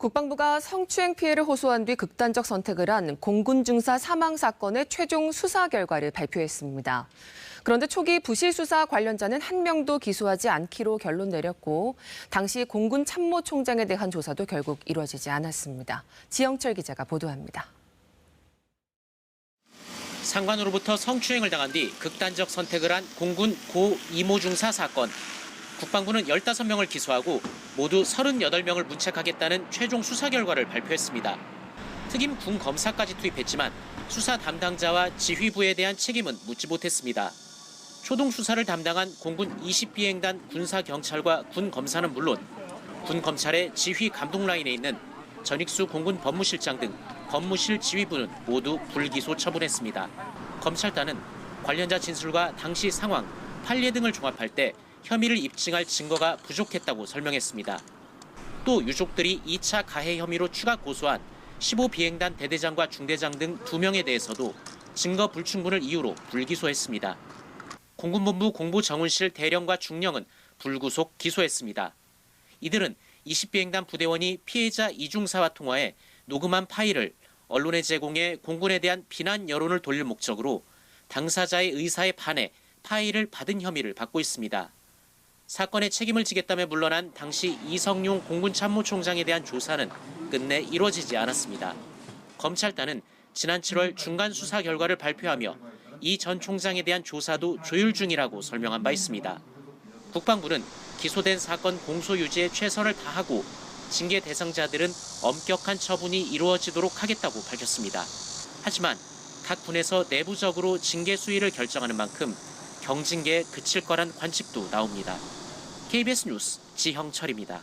국방부가 성추행 피해를 호소한 뒤 극단적 선택을 한 공군 중사 사망 사건의 최종 수사 결과를 발표했습니다. 그런데 초기 부실 수사 관련자는 한 명도 기소하지 않기로 결론 내렸고 당시 공군 참모총장에 대한 조사도 결국 이루어지지 않았습니다. 지영철 기자가 보도합니다. 상관으로부터 성추행을 당한 뒤 극단적 선택을 한 공군 고 이모 중사 사건. 국방부는 15명을 기소하고 모두 38명을 문책하겠다는 최종 수사 결과를 발표했습니다. 특임 군 검사까지 투입했지만 수사 담당자와 지휘부에 대한 책임은 묻지 못했습니다. 초동 수사를 담당한 공군 20비행단 군사경찰과 군 검사는 물론 군 검찰의 지휘 감독 라인에 있는 전익수 공군 법무실장 등 법무실 지휘부는 모두 불기소 처분했습니다. 검찰단은 관련자 진술과 당시 상황, 판례 등을 종합할 때 혐의를 입증할 증거가 부족했다고 설명했습니다. 또 유족들이 2차 가해 혐의로 추가 고소한 15비행단 대대장과 중대장 등 2명에 대해서도 증거 불충분을 이유로 불기소했습니다. 공군본부 공보정훈실 대령과 중령은 불구속 기소했습니다. 이들은 20비행단 부대원이 피해자 이중사와 통화해 녹음한 파일을 언론에 제공해 공군에 대한 비난 여론을 돌릴 목적으로 당사자의 의사에 반해 파일을 받은 혐의를 받고 있습니다. 사건의 책임을 지겠다며 물러난 당시 이성용 공군 참모총장에 대한 조사는 끝내 이루어지지 않았습니다. 검찰단은 지난 7월 중간 수사 결과를 발표하며 이 전 총장에 대한 조사도 조율 중이라고 설명한 바 있습니다. 국방부는 기소된 사건 공소 유지에 최선을 다하고 징계 대상자들은 엄격한 처분이 이루어지도록 하겠다고 밝혔습니다. 하지만 각 군에서 내부적으로 징계 수위를 결정하는 만큼 경징계에 그칠 거란 관측도 나옵니다. KBS 뉴스 지형철입니다.